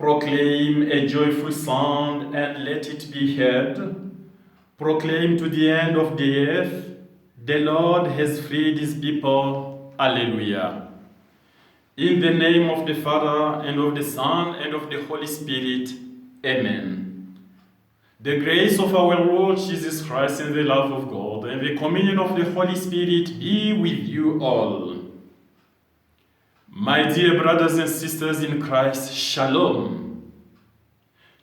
Proclaim a joyful sound and let it be heard. Proclaim to the end of the earth, the Lord has freed his people. Alleluia. In the name of the Father, and of the Son, and of the Holy Spirit. Amen. The grace of our Lord Jesus Christ, and the love of God, and the communion of the Holy Spirit be with you all. My dear brothers and sisters in Christ, Shalom.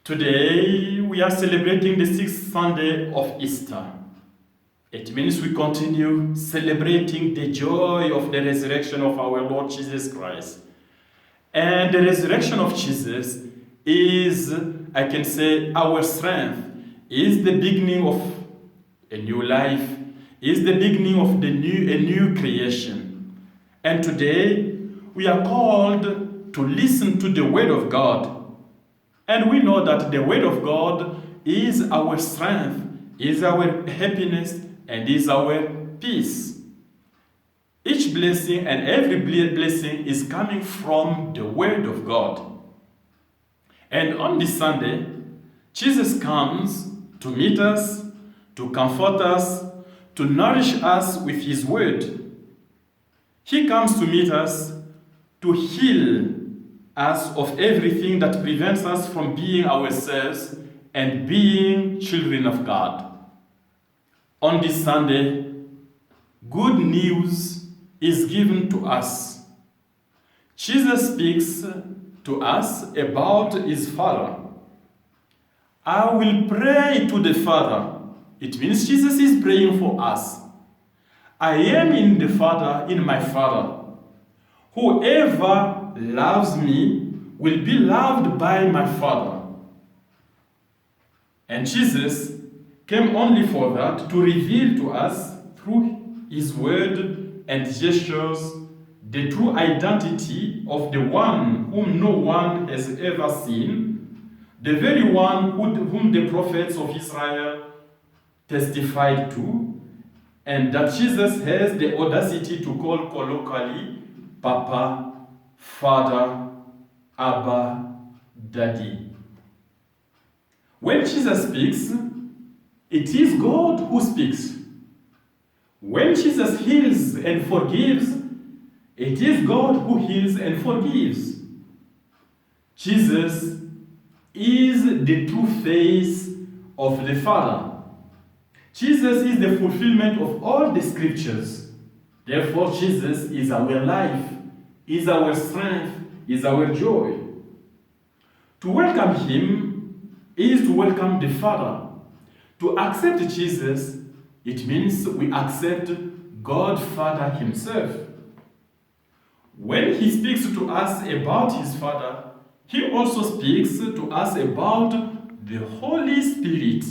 Today we are celebrating the 6th Sunday of Easter. It means we continue celebrating the joy of the resurrection of our Lord Jesus Christ. And the resurrection of Jesus is, I can say, our strength, is the beginning of a new life, is the beginning of a new creation. And today we are called to listen to the Word of God. And we know that the Word of God is our strength, is our happiness, and is our peace. Each blessing and every blessing is coming from the Word of God. And on this Sunday, Jesus comes to meet us, to comfort us, to nourish us with His Word. He comes to meet us to heal us of everything that prevents us from being ourselves and being children of God. On this Sunday, good news is given to us. Jesus speaks to us about his Father. I will pray to the Father. It means Jesus is praying for us. I am in the Father, in my Father. Whoever loves me will be loved by my Father. And Jesus came only for that, to reveal to us through his word and gestures the true identity of the one whom no one has ever seen, the very one whom the prophets of Israel testified to, and that Jesus has the audacity to call colloquially Papa, Father, Abba, Daddy. When Jesus speaks, it is God who speaks. When Jesus heals and forgives, it is God who heals and forgives. Jesus is the true face of the Father. Jesus is the fulfillment of all the scriptures. Therefore, Jesus is our life, is our strength, is our joy. To welcome him is to welcome the Father. To accept Jesus, it means we accept God Father himself. When he speaks to us about his Father, he also speaks to us about the Holy Spirit.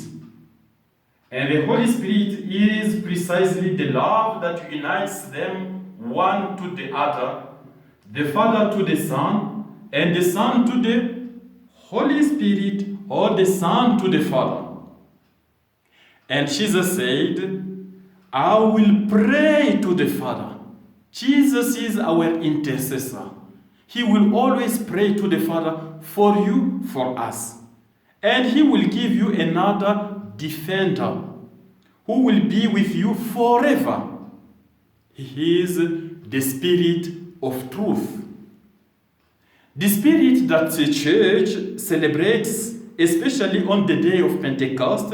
And the Holy Spirit is precisely the love that unites them one to the other, the Father to the Son, and the Son to the Holy Spirit, or the Son to the Father. And Jesus said, I will pray to the Father. Jesus is our intercessor. He will always pray to the Father for you, for us. And he will give you another defender who will be with you forever. He is the Spirit of truth. The Spirit that the church celebrates, especially on the day of Pentecost,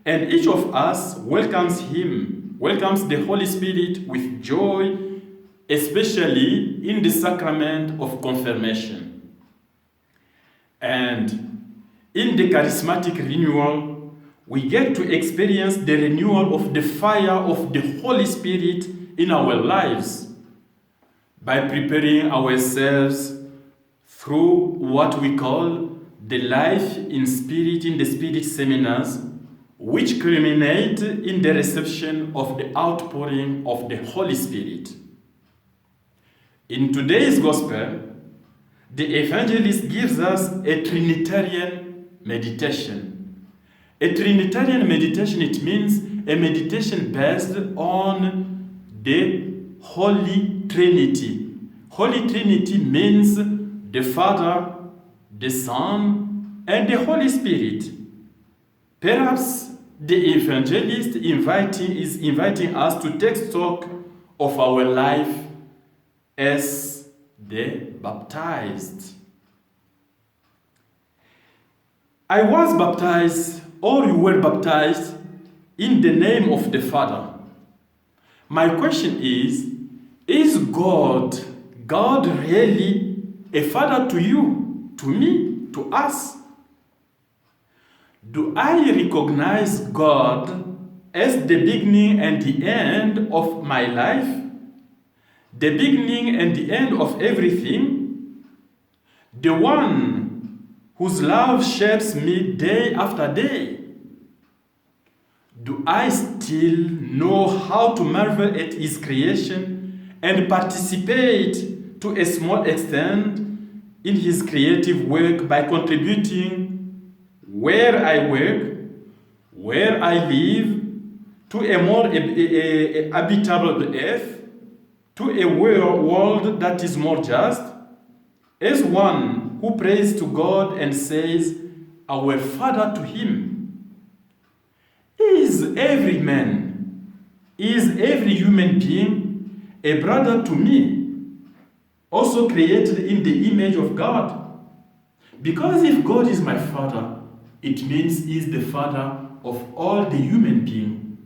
and each of us welcomes him, welcomes the Holy Spirit with joy, especially in the sacrament of confirmation. And in the charismatic renewal, we get to experience the renewal of the fire of the Holy Spirit in our lives by preparing ourselves through what we call the Life in Spirit in the Spirit seminars, which culminate in the reception of the outpouring of the Holy Spirit. In today's Gospel, the evangelist gives us a Trinitarian meditation. A Trinitarian meditation, it means a meditation based on the Holy Trinity. Holy Trinity means the Father, the Son, and the Holy Spirit. Perhaps the evangelist is inviting us to take stock of our life as the baptized. I was baptized, or you were baptized, in the name of the Father. My question is God really a Father to you, to me, to us? Do I recognize God as the beginning and the end of my life? The beginning and the end of everything? The one whose love shapes me day after day? Do I still know how to marvel at His creation and participate to a small extent in His creative work by contributing where I work, where I live, to a more habitable earth, to a world that is more just, as one who prays to God and says, "Our Father" to Him? Is every man, is every human being a brother to me, also created in the image of God? Because if God is my Father, it means He is the Father of all the human beings.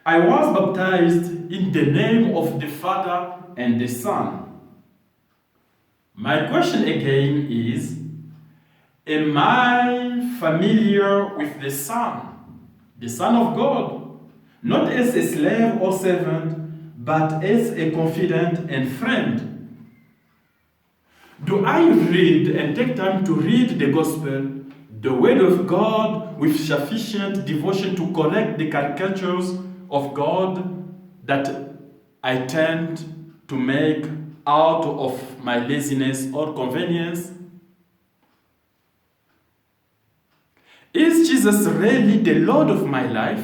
I was baptized in the name of the Father and the Son. My question again is, am I familiar with the Son of God, not as a slave or servant, but as a confidant and friend? Do I read and take time to read the Gospel, the Word of God, with sufficient devotion to correct the caricatures of God that I tend to make out of my laziness or convenience? Is Jesus really the Lord of my life?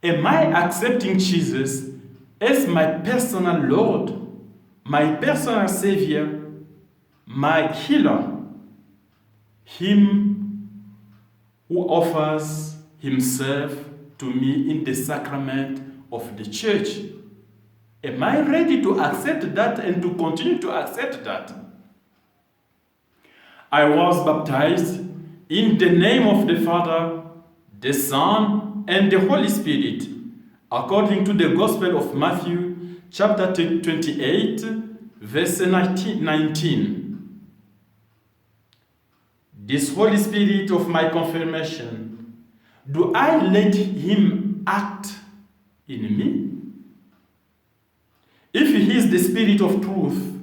Am I accepting Jesus as my personal Lord, my personal Savior, my healer, Him who offers Himself to me in the sacrament of the church? Am I ready to accept that and to continue to accept that? I was baptized in the name of the Father, the Son, and the Holy Spirit, according to the Gospel of Matthew, chapter 28, verse 19. This Holy Spirit of my confirmation, do I let Him act in me? If He is the Spirit of truth,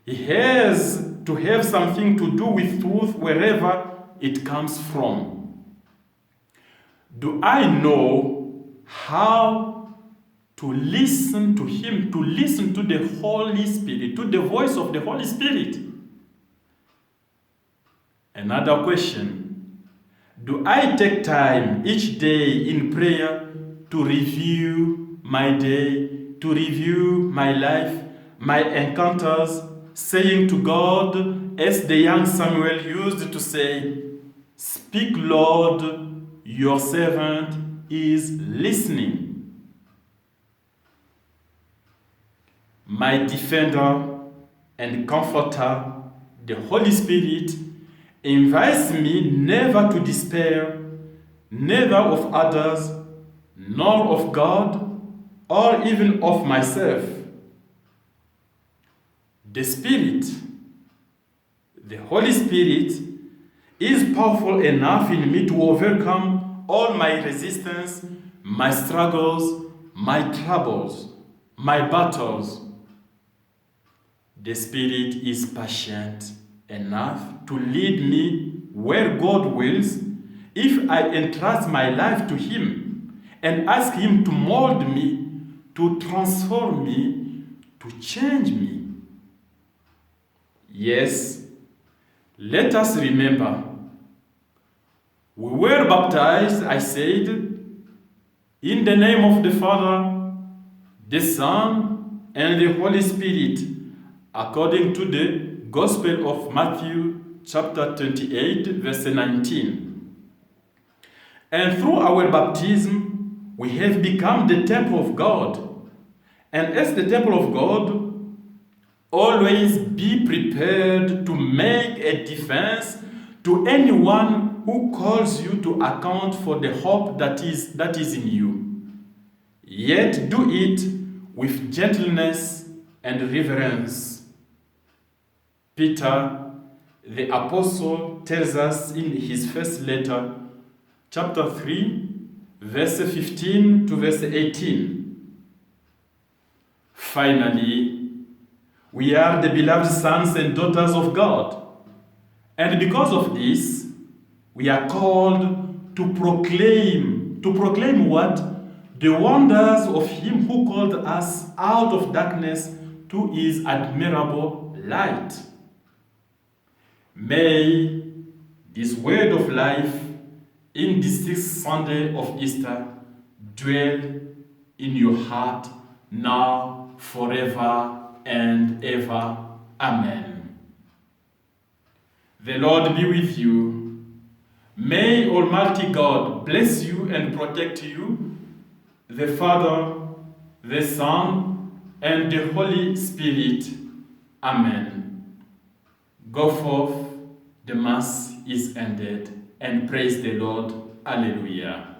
He has to have something to do with truth wherever it comes from. Do I know how to listen to Him, to listen to the Holy Spirit, to the voice of the Holy Spirit? Another question: do I take time each day in prayer to review my day, to review my life, my encounters, saying to God, as the young Samuel used to say, "Speak, Lord, your servant is listening"? My defender and comforter, the Holy Spirit, invites me never to despair, neither of others, nor of God, or even of myself. The Spirit, the Holy Spirit, is powerful enough in me to overcome all my resistance, my struggles, my troubles, my battles. The Spirit is patient enough to lead me where God wills if I entrust my life to Him and ask Him to mold me, to transform me, to change me. Yes, let us remember, we were baptized, I said, in the name of the Father, the Son, and the Holy Spirit, according to the Gospel of Matthew chapter 28, verse 19. And through our baptism, we have become the temple of God. And as the temple of God, always be prepared to make a defense to anyone who calls you to account for the hope that is in you. Yet do it with gentleness and reverence. Peter, the apostle, tells us in his first letter, chapter 3, verse 15 to verse 18. Finally, we are the beloved sons and daughters of God. And because of this, we are called to proclaim. To proclaim what? The wonders of Him who called us out of darkness to His admirable light. May this word of life in this 6th Sunday of Easter dwell in your heart now, forever and ever. Amen. The Lord be with you. May Almighty God bless you and protect you, the Father, the Son, and the Holy Spirit. Amen. Go forth, the Mass is ended, and praise the Lord. Alleluia.